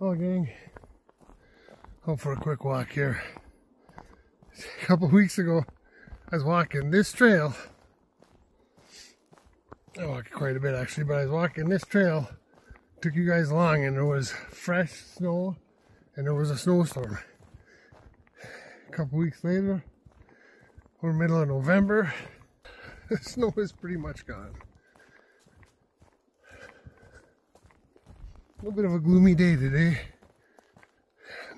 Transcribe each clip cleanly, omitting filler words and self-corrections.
Well, gang, home for a quick walk here. A couple weeks ago, I was walking this trail. I walked quite a bit actually, but I was walking this trail. Took you guys along, and there was fresh snow, and there was a snowstorm. A couple weeks later, we're middle of November. The snow is pretty much gone. A little bit of a gloomy day today.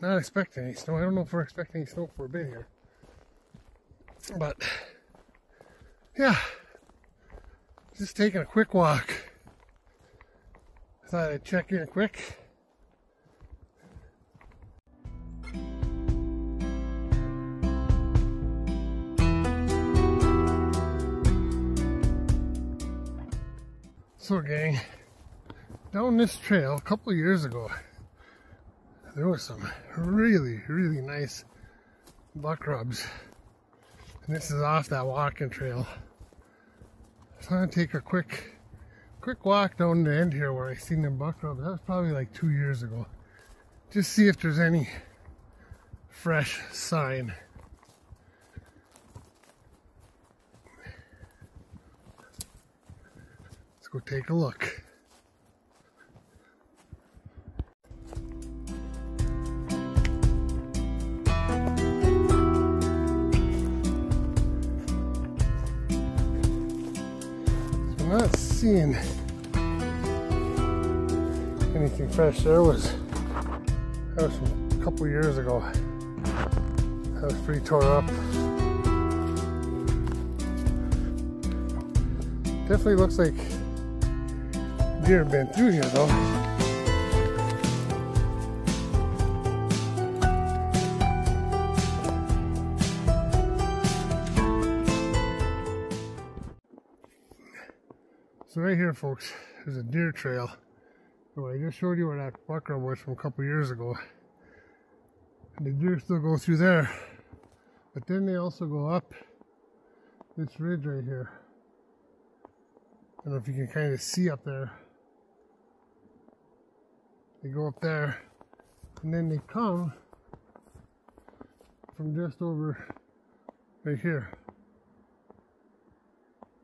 Not expecting any snow. I don't know if we're expecting any snow for a bit here. But, yeah. Just taking a quick walk. Thought I'd check in quick. So gang, down this trail a couple of years ago, there was some really nice buck rubs. And this is off that walking trail. So I'm gonna take a quick walk down the end here where I seen them buck rubs. That was probably like 2 years ago. Just see if there's any fresh sign. Let's go take a look. So I'm not seeing anything fresh. That was from a couple years ago. That was pretty tore up. Definitely looks like deer have been through here though. So right here, folks, there's a deer trail. So I just showed you where that buck rub was from a couple years ago. And the deer still go through there. But then they also go up this ridge right here. I don't know if you can kind of see up there. They go up there, and then they come from just over right here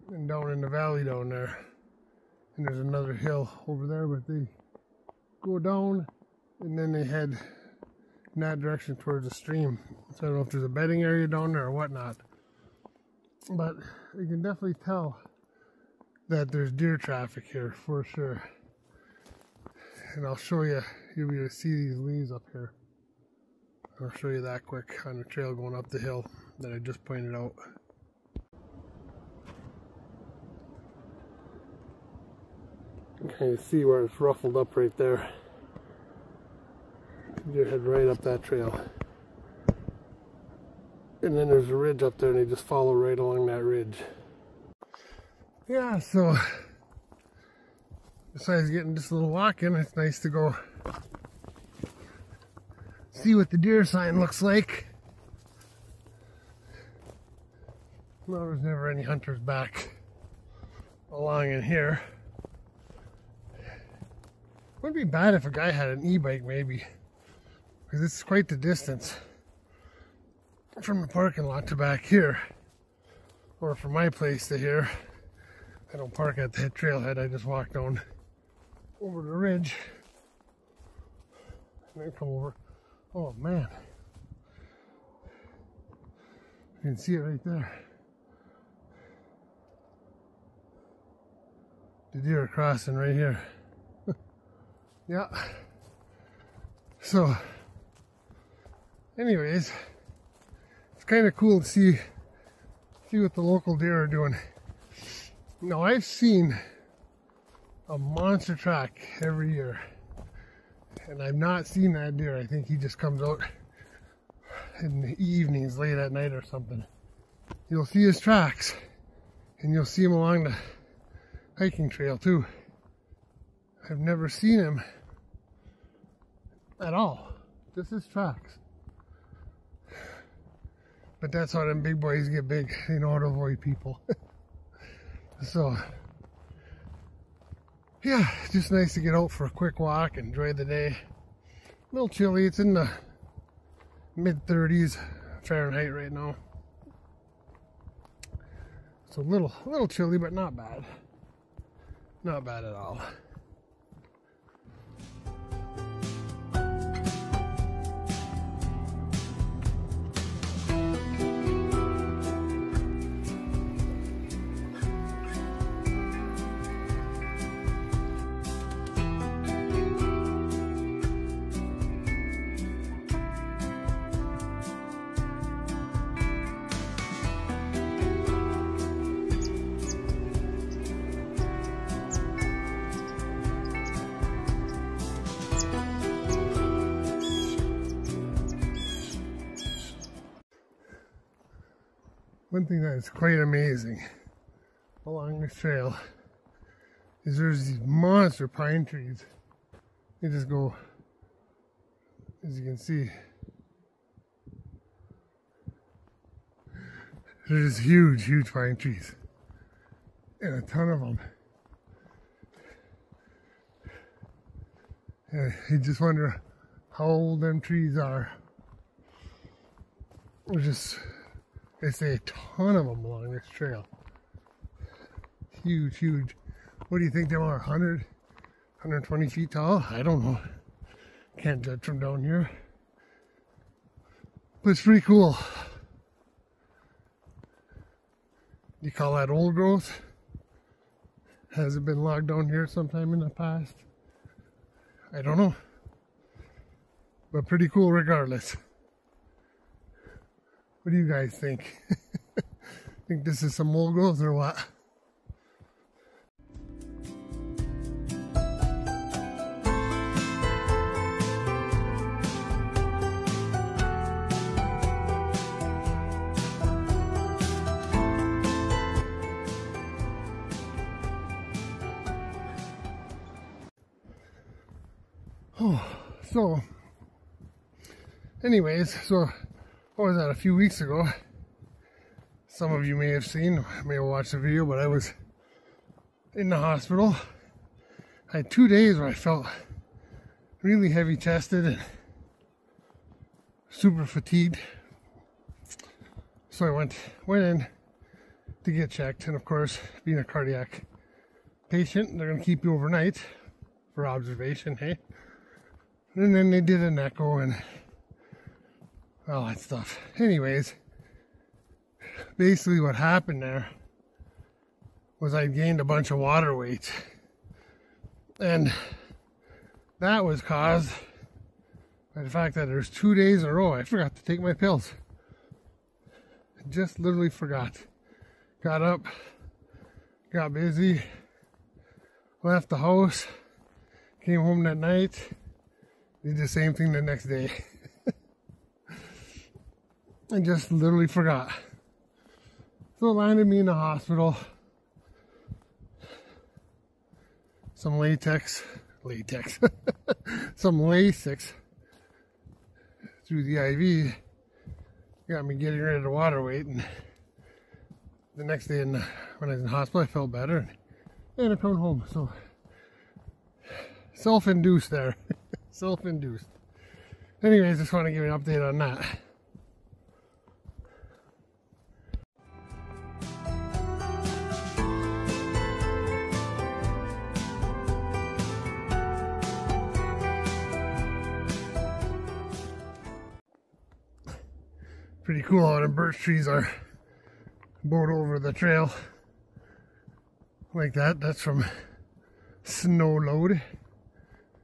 and down in the valley down there. And there's another hill over there, but they go down and then they head in that direction towards the stream. So I don't know if there's a bedding area down there or whatnot, but you can definitely tell that there's deer traffic here for sure. And I'll show you, you'll be able to see these leaves up here. I'll show you that quick on the trail going up the hill that I just pointed out. You can kind of see where it's ruffled up right there. Deer head right up that trail. And then there's a ridge up there and they just follow right along that ridge. Yeah, so besides getting just a little walk in, it's nice to go see what the deer sign looks like. Well, there's never any hunters back along in here. Wouldn't be bad if a guy had an e-bike maybe, because it's quite the distance from the parking lot to back here, or from my place to here. I don't park at the trailhead, I just walk down over the ridge and then come over. Oh man, you can see it right there. The deer are crossing right here. Yeah. So anyways, it's kind of cool to see what the local deer are doing. Now I've seen a monster track every year, and I've not seen that deer. I think he just comes out in the evenings, late at night or something. You'll see his tracks, and you'll see him along the hiking trail too. I've never seen him at all, just his tracks. But that's how them big boys get big. They know how to avoid people. So, yeah, just nice to get out for a quick walk, enjoy the day. A little chilly. It's in the mid-30s Fahrenheit right now. So a little chilly, but not bad. Not bad at all. One thing that is quite amazing along this trail is there's these monster pine trees. They just go, as you can see, there's huge, huge pine trees and a ton of them. And you just wonder how old them trees are. There's a ton of them along this trail. Huge, huge. What do you think they are? 100, 120 feet tall? I don't know. Can't judge from down here. But it's pretty cool. You call that old growth? Has it been logged down here sometime in the past? I don't know. But pretty cool regardless. What do you guys think? Think this is some old growth or what? Oh, so anyways, what was that, a few weeks ago? Some of you may have seen, may have watched the video, but I was in the hospital. I had 2 days where I felt really heavy chested and super fatigued. So I went in to get checked, and of course, being a cardiac patient, they're gonna keep you overnight for observation, hey? And then they did an echo and all that stuff. Anyways, basically what happened there was I gained a bunch of water weight. And that was caused by the fact that there's 2 days in a row I forgot to take my pills. I just literally forgot. Got up, got busy, left the house, came home that night, did the same thing the next day. I just literally forgot. So it landed me in the hospital. Some latex, some Lasix through the IV got me getting rid of the water weight, and the next day when I was in the hospital I felt better and I come home. So self-induced there. Self-induced. Anyways, just want to give you an update on that. Pretty cool how the birch trees are bowed over the trail like that. That's from snow load.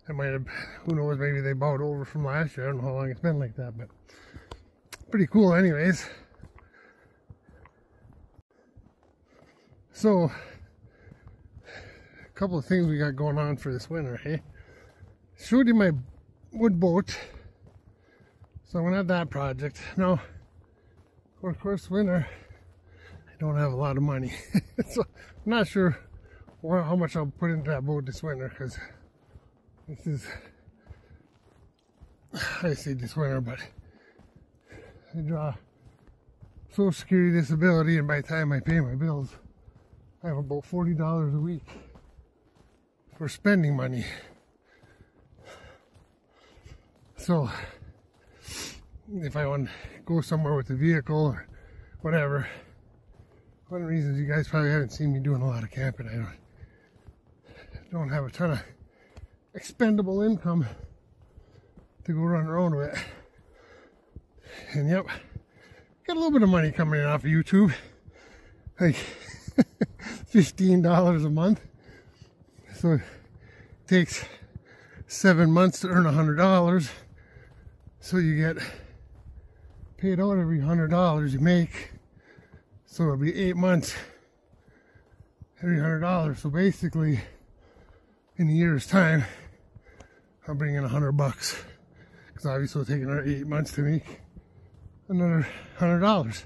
It might have, who knows, maybe they bowed over from last year. I don't know how long it's been like that, but pretty cool anyways. So, a couple of things we got going on for this winter, hey? Showed you my wood boat. So I'm gonna have that project. Now, of course, winter, I don't have a lot of money. So I'm not sure how much I'll put into that boat this winter, because this is, I say this winter, but I draw Social Security disability, and by the time I pay my bills, I have about $40 a week for spending money. So if I want to go somewhere with the vehicle or whatever, one of the reasons you guys probably haven't seen me doing a lot of camping, I don't have a ton of expendable income to go run around with. And yep, got a little bit of money coming in off of YouTube, like $15 a month. So it takes 7 months to earn $100. So you get paid out every $100 you make. So it'll be 8 months, every $100. So basically, in a year's time, I'll bring in $100. Because obviously it'll take another 8 months to make another $100.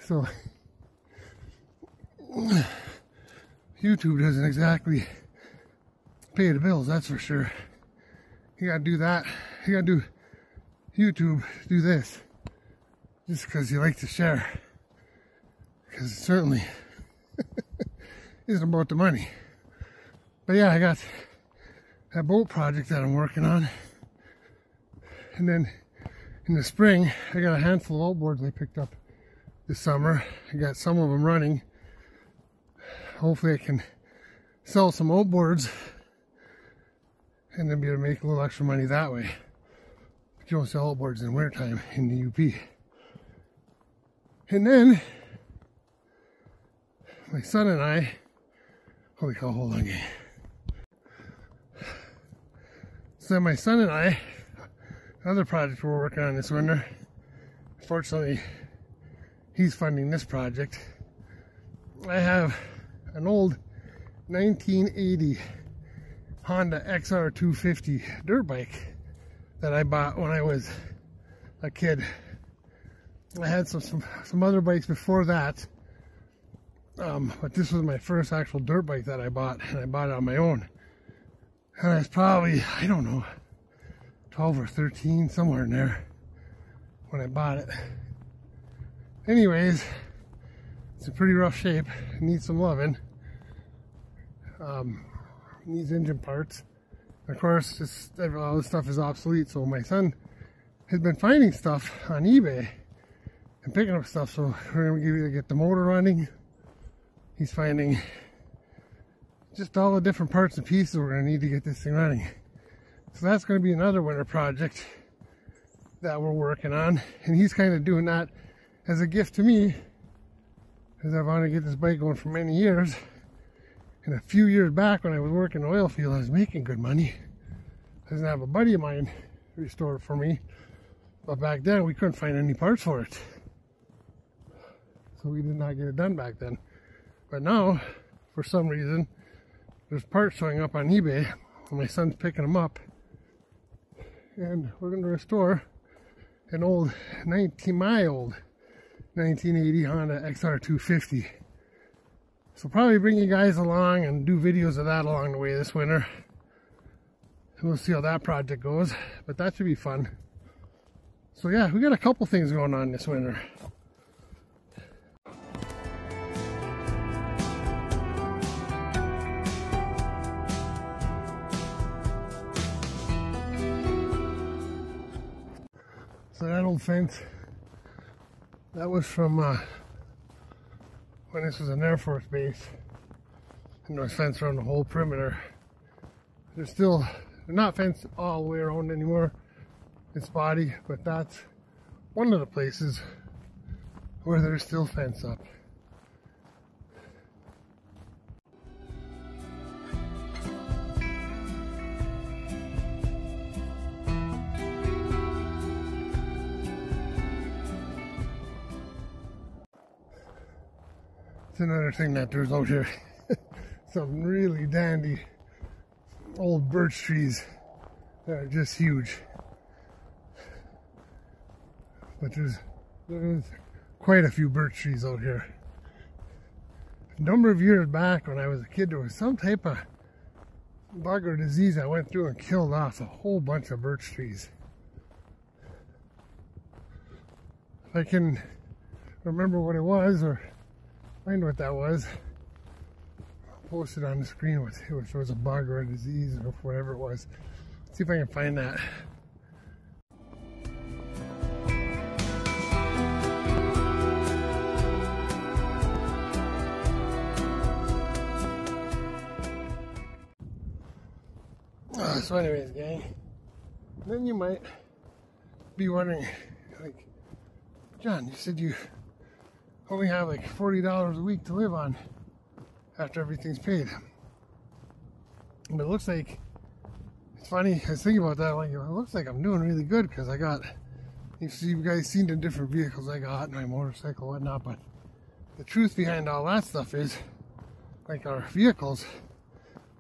So YouTube doesn't exactly pay the bills, that's for sure. You gotta do that. You gotta do YouTube, do this, just because you like to share. Because it certainly isn't about the money. But yeah, I got that boat project that I'm working on. And then in the spring, I got a handful of outboards I picked up this summer. I got some of them running. Hopefully I can sell some outboards and then be able to make a little extra money that way. But you don't sell outboards in wintertime in the UP. And then my son and I, holy cow, hold on, gang. So my son and I, another project we're working on this winter, fortunately, he's funding this project. I have an old 1980 Honda XR250 dirt bike that I bought when I was a kid. I had some other bikes before that, but this was my first actual dirt bike that I bought, and I bought it on my own. And I was probably, I don't know, 12 or 13, somewhere in there when I bought it. Anyways, it's in pretty rough shape. It needs some loving. Needs engine parts. Of course, all this stuff is obsolete, so my son has been finding stuff on eBay and picking up stuff, so we're going to get the motor running. He's finding just all the different parts and pieces we're going to need to get this thing running. So that's going to be another winter project that we're working on, and he's kind of doing that as a gift to me, because I've wanted to get this bike going for many years. And a few years back when I was working in the oil field, I was making good money. I was going to have a buddy of mine restore it for me, but back then we couldn't find any parts for it. So we did not get it done back then. But now, for some reason, there's parts showing up on eBay, and my son's picking them up. And we're going to restore an old, my old 1980 Honda XR250. So probably bring you guys along and do videos of that along the way this winter. And we'll see how that project goes, but that should be fun. So yeah, we got a couple things going on this winter. So that old fence, that was from when this was an Air Force base, and there was fence around the whole perimeter. They're not fenced all the way around anymore, it's spotty, but that's one of the places where there's still fence up. It's another thing that there's out here. Some really dandy old birch trees that are just huge. But there's quite a few birch trees out here. A number of years back when I was a kid, there was some type of bug or disease that went through and killed off a whole bunch of birch trees. If I can remember what it was or find what that was, I'll post it on the screen if it was a bug or a disease or whatever it was. Let's see if I can find that. So anyways, gang, then you might be wondering, like, John, you said you only have like $40 a week to live on after everything's paid. But it looks like, it's funny, I was thinking about that, like, it looks like I'm doing really good because I got, you guys seen the different vehicles I got, my motorcycle, whatnot, but the truth behind all that stuff is, like our vehicles,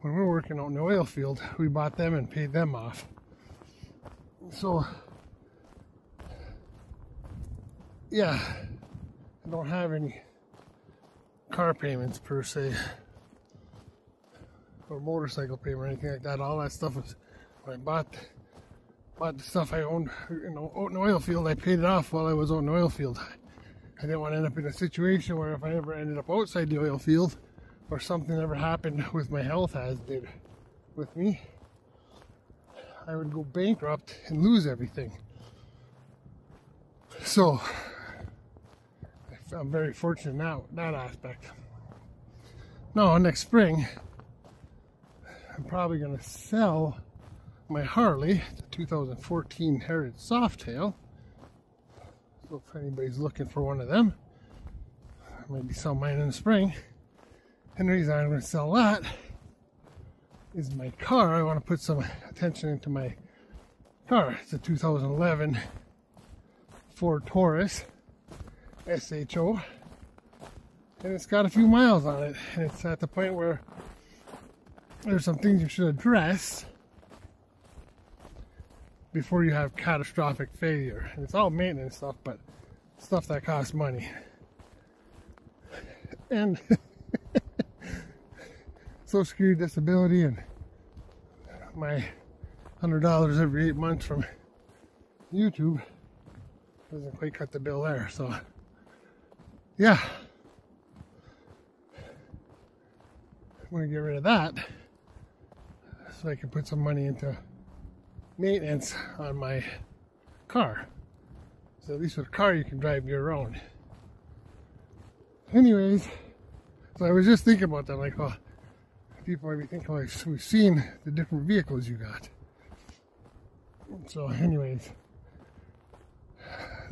when we're working out in the oil field, we bought them and paid them off. So, yeah, I don't have any car payments per se, or motorcycle payment or anything like that. All that stuff was, when I bought the stuff I owned, you know, out in the oil field, I paid it off while I was out in the oil field. I didn't want to end up in a situation where if I ever ended up outside the oil field, or something ever happened with my health as did with me, I would go bankrupt and lose everything. So I'm very fortunate now in that aspect. Now next spring, I'm probably going to sell my Harley, the 2014 Heritage Softail. So if anybody's looking for one of them, I maybe sell mine in the spring. And the reason I'm going to sell that is my car. I want to put some attention into my car. It's a 2011 Ford Taurus SHO, and it's got a few miles on it, and it's at the point where there's some things you should address before you have catastrophic failure. And it's all maintenance stuff, but stuff that costs money. And Social Security disability and my $100 every 8 months from YouTube doesn't quite cut the bill there. So yeah, I'm going to get rid of that so I can put some money into maintenance on my car. So at least with a car you can drive year round. Anyways, so I was just thinking about that, like, well, people might be thinking, well, we've seen the different vehicles you got. So anyways,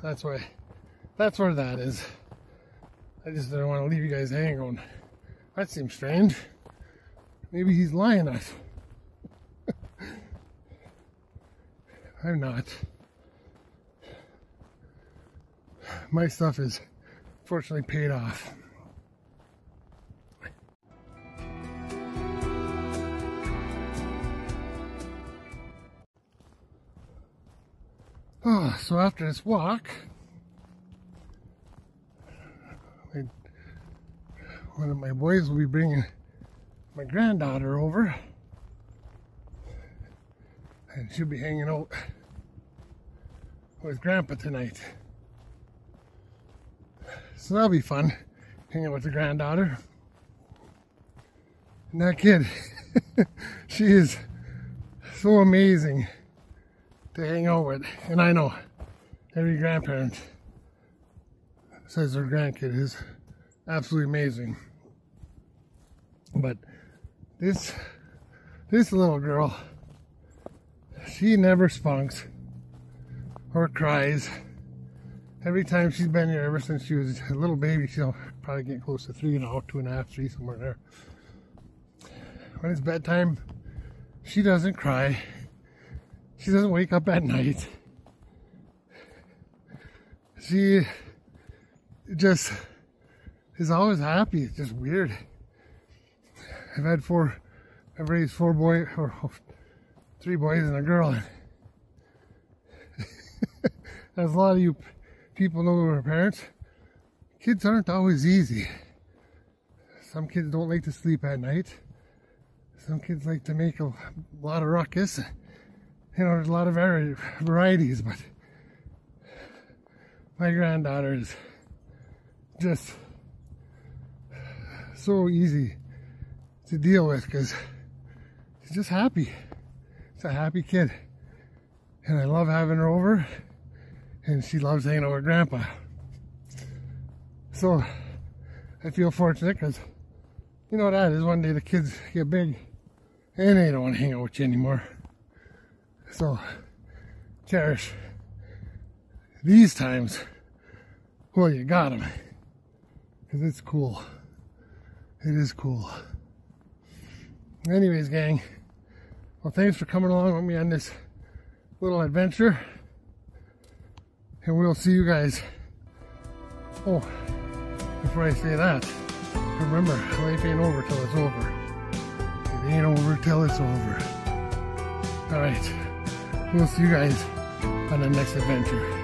that's where that is. I just didn't want to leave you guys hanging on. That seems strange. Maybe he's lying to us. I'm not. My stuff is fortunately paid off. Oh, so after this walk, one of my boys will be bringing my granddaughter over, and she'll be hanging out with Grandpa tonight. So that'll be fun, hanging out with the granddaughter. And that kid, she is so amazing to hang out with. And I know every grandparent says their grandkid is absolutely amazing. But this little girl, she never spunks or cries. Every time she's been here, ever since she was a little baby, she'll probably get close to 3 now, 2.5, 3, somewhere there. When it's bedtime, she doesn't cry. She doesn't wake up at night. She just is always happy. It's just weird. I've raised 4 boys, or 3 boys and a girl. As a lot of you people know who are parents, kids aren't always easy. Some kids don't like to sleep at night. Some kids like to make a lot of ruckus. You know, there's a lot of varieties, but my granddaughter is just so easy to deal with because she's just happy. She's a happy kid. And I love having her over, and she loves hanging out with Grandpa. So I feel fortunate because you know what that is, one day the kids get big and they don't want to hang out with you anymore. So cherish these times while you got them, because it's cool. It is cool. Anyways, gang, well, thanks for coming along with me on this little adventure, and we'll see you guys. Oh, before I say that, remember, life ain't over till it's over. It ain't over till it's over. Alright, we'll see you guys on the next adventure.